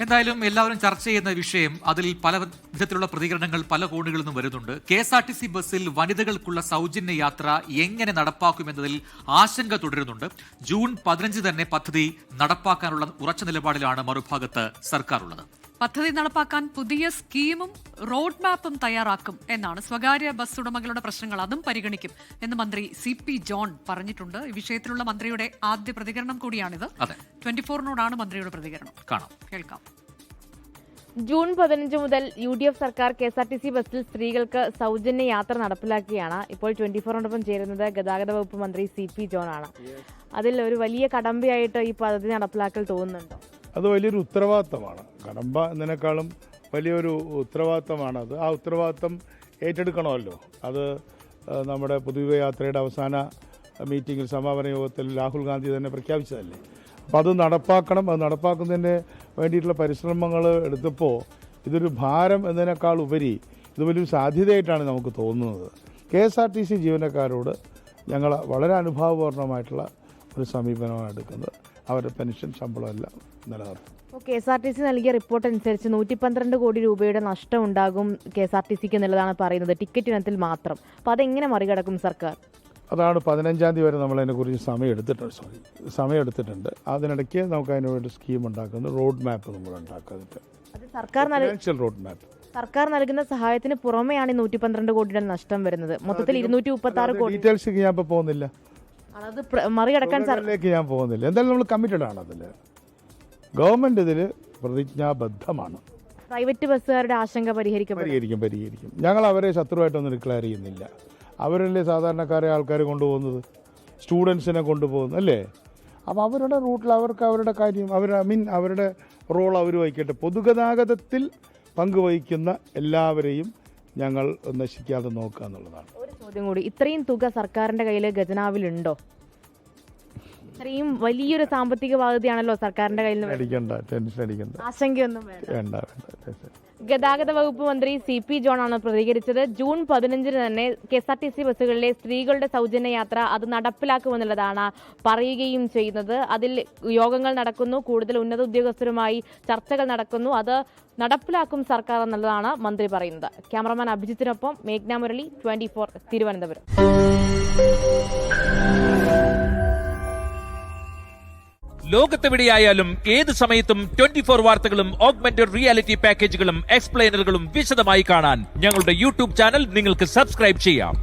എന്തായാലും എല്ലാവരും ചർച്ച ചെയ്യുന്ന വിഷയം, അതിൽ പല വിധത്തിലുള്ള പ്രതികരണങ്ങൾ പല കോണുകളിൽ നിന്നും വരുന്നുണ്ട്. KSRTC ബസ്സിൽ വനിതകൾക്കുള്ള സൗജന്യ യാത്ര എങ്ങനെ നടപ്പാക്കുമെന്നതിൽ ആശങ്ക തുടരുന്നുണ്ട്. ജൂൺ 15 തന്നെ പദ്ധതി നടപ്പാക്കാനുള്ള ഉറച്ച നിലപാടിലാണ് മറുഭാഗത്ത് സർക്കാർ ഉള്ളത്. പദ്ധതി നടപ്പാക്കാൻ പുതിയ സ്കീമും റോഡ് മാപ്പും തയ്യാറാക്കും എന്നാണ്. സ്വകാര്യ ബസ് ഉടമകളുടെ പ്രശ്നങ്ങൾ അതും പരിഗണിക്കും എന്ന് മന്ത്രി CP ജോൺ പറഞ്ഞിട്ടുണ്ട്. ഈ വിഷയത്തിലുള്ള മന്ത്രിയുടെ ആദ്യ പ്രതികരണം കൂടിയാണിത്. 24-നോടാണ് മന്ത്രിയുടെ പ്രതികരണം. കേൾക്കാം. ജൂൺ 15 മുതൽ UDF സർക്കാർ KSRTC ബസ്സിൽ സ്ത്രീകൾക്ക് സൗജന്യ യാത്ര നടപ്പിലാക്കുകയാണ്. ഇപ്പോൾ 24നോടൊപ്പം ചേരുന്നത് ഗതാഗത വകുപ്പ് മന്ത്രി CP ജോൺ ആണ്. അതിൽ ഒരു വലിയ കടമ്പയായിട്ട് ഈ പദ്ധതി നടപ്പിലാക്കൽ തോന്നുന്നുണ്ടോ? അത് വലിയൊരു ഉത്തരവാദിത്തമാണ്. കടമ്പ എന്നതിനേക്കാളും വലിയൊരു ഉത്തരവാദിത്തമാണത്. ആ ഉത്തരവാദിത്തം ഏറ്റെടുക്കണമല്ലോ. അത് നമ്മുടെ പൊതുയാത്രയുടെ അവസാന മീറ്റിംഗിൽ, സമാപന യോഗത്തിൽ രാഹുൽ ഗാന്ധി തന്നെ പ്രഖ്യാപിച്ചതല്ലേ. അപ്പോൾ അത് നടപ്പാക്കണം. അത് നടപ്പാക്കുന്നതിന് വേണ്ടിയിട്ടുള്ള പരിശ്രമങ്ങൾ എടുത്തപ്പോൾ ഇതൊരു ഭാരം എന്നതിനേക്കാൾ ഉപരി ഇത് വലിയൊരു സാധ്യതയായിട്ടാണ് നമുക്ക് തോന്നുന്നത്. KSRTC ജീവനക്കാരോട് ഞങ്ങൾ വളരെ അനുഭാവപൂർണ്ണമായിട്ടുള്ള ഒരു സമീപനമാണ് എടുക്കുന്നത്. അവരുടെ പെൻഷൻ, ശമ്പളം എല്ലാം നിലനിർത്തും. KSRTC നൽകിയ റിപ്പോർട്ട് അനുസരിച്ച് 112 കോടി രൂപയുടെ നഷ്ടം ഉണ്ടാകും KSRTCക്ക് എന്നുള്ളതാണ് പറയുന്നത്, ടിക്കറ്റ് ഇനത്തിൽ മാത്രം. അപ്പോൾ അതെങ്ങനെ മറികടക്കും സർക്കാർ? അതാണ് 15-ാം തീയതി വരെ നമ്മളതിനെക്കുറിച്ച് സമയമെടുത്തിട്ടുണ്ട്. അതിനിടയ്ക്ക് നമുക്ക് അതിന് വേണ്ടി സ്കീം ഉണ്ടാക്കുന്നത്, റോഡ് മാപ്പ് നമ്മൾ ഉണ്ടാക്കുന്നുണ്ട്. റോഡ് മാപ്പ് സർക്കാർ നൽകുന്ന സഹായത്തിന് പുറമെയാണ് 112 കോടിയുടെ നഷ്ടം വരുന്നത്. മൊത്തത്തിൽ 236 കോടി. ഡീറ്റെയിൽസ് ഞാൻ ഇപ്പോൾ പോകുന്നില്ല, അത് മറികടക്കാൻ ഞാൻ പോകുന്നില്ല. എന്തായാലും നമ്മൾ കമ്മിറ്റഡ് ആണ്. അതിൽ ഗവൺമെന്റ് ഇതിൽ പ്രതിജ്ഞാബദ്ധമാണ്. പ്രൈവറ്റ് ബസ്സുകാരുടെ ആശങ്ക പരിഹരിക്കും. ഞങ്ങൾ അവരെ ശത്രുവായിട്ടൊന്നും ഡിക്ലെയർ ചെയ്യുന്നില്ല. അവരല്ലേ സാധാരണക്കാരെ ആൾക്കാർ കൊണ്ടുപോകുന്നത്, സ്റ്റുഡൻസിനെ കൊണ്ടുപോകുന്നത് അല്ലേ. അപ്പോൾ അവരുടെ റൂട്ടിൽ അവർക്ക് അവരുടെ കാര്യം, അവരുടെ റോൾ അവർ വഹിക്കട്ടെ. പൊതുഗതാഗതത്തിൽ പങ്കുവഹിക്കുന്ന എല്ലാവരെയും ഞങ്ങൾ നശിക്കാതെ നോക്കുക എന്നുള്ളതാണ്. ഒരു ചോദ്യം കൂടി, ഇത്രയും തുക സർക്കാരിന്റെ കയ്യിൽ ഖജനാവിലുണ്ടോ? ഇത്രയും വലിയൊരു സാമ്പത്തിക ബാധ്യതയാണല്ലോ സർക്കാരിന്റെ കയ്യിൽ നിന്ന്. ടെൻഷൻ അടിക്കണ്ട, ആശങ്കയൊന്നും വേണ്ട. ഗതാഗത വകുപ്പ് മന്ത്രി CP ജോൺ ആണ് പ്രതികരിച്ചത്. ജൂൺ 15 തന്നെ KSRTC ബസ്സുകളിലെ സ്ത്രീകളുടെ സൗജന്യ യാത്ര അത് നടപ്പിലാക്കുമെന്നുള്ളതാണ് പറയുകയും ചെയ്യുന്നത്. അതിൽ യോഗങ്ങൾ നടക്കുന്നു, കൂടുതൽ ഉന്നത ഉദ്യോഗസ്ഥരുമായി ചർച്ചകൾ നടക്കുന്നു. അത് നടപ്പിലാക്കും സർക്കാർ എന്നുള്ളതാണ് മന്ത്രി പറയുന്നത്. ക്യാമറമാൻ അഭിജിത്തിനൊപ്പം മേഘ്ന മുരളി, 24 തിരുവനന്തപുരം. ലോകത്തെവിടെയായാലും ഏത് സമയത്തും 24 വാർത്തകളും ഓഗ്മെന്റഡ് റിയാലിറ്റി പാക്കേജുകളും എക്സ്പ്ലെയിനറുകളും വിശദമായി കാണാൻ ഞങ്ങളുടെ YouTube ചാനൽ നിങ്ങൾക്ക് സബ്സ്ക്രൈബ് ചെയ്യാം.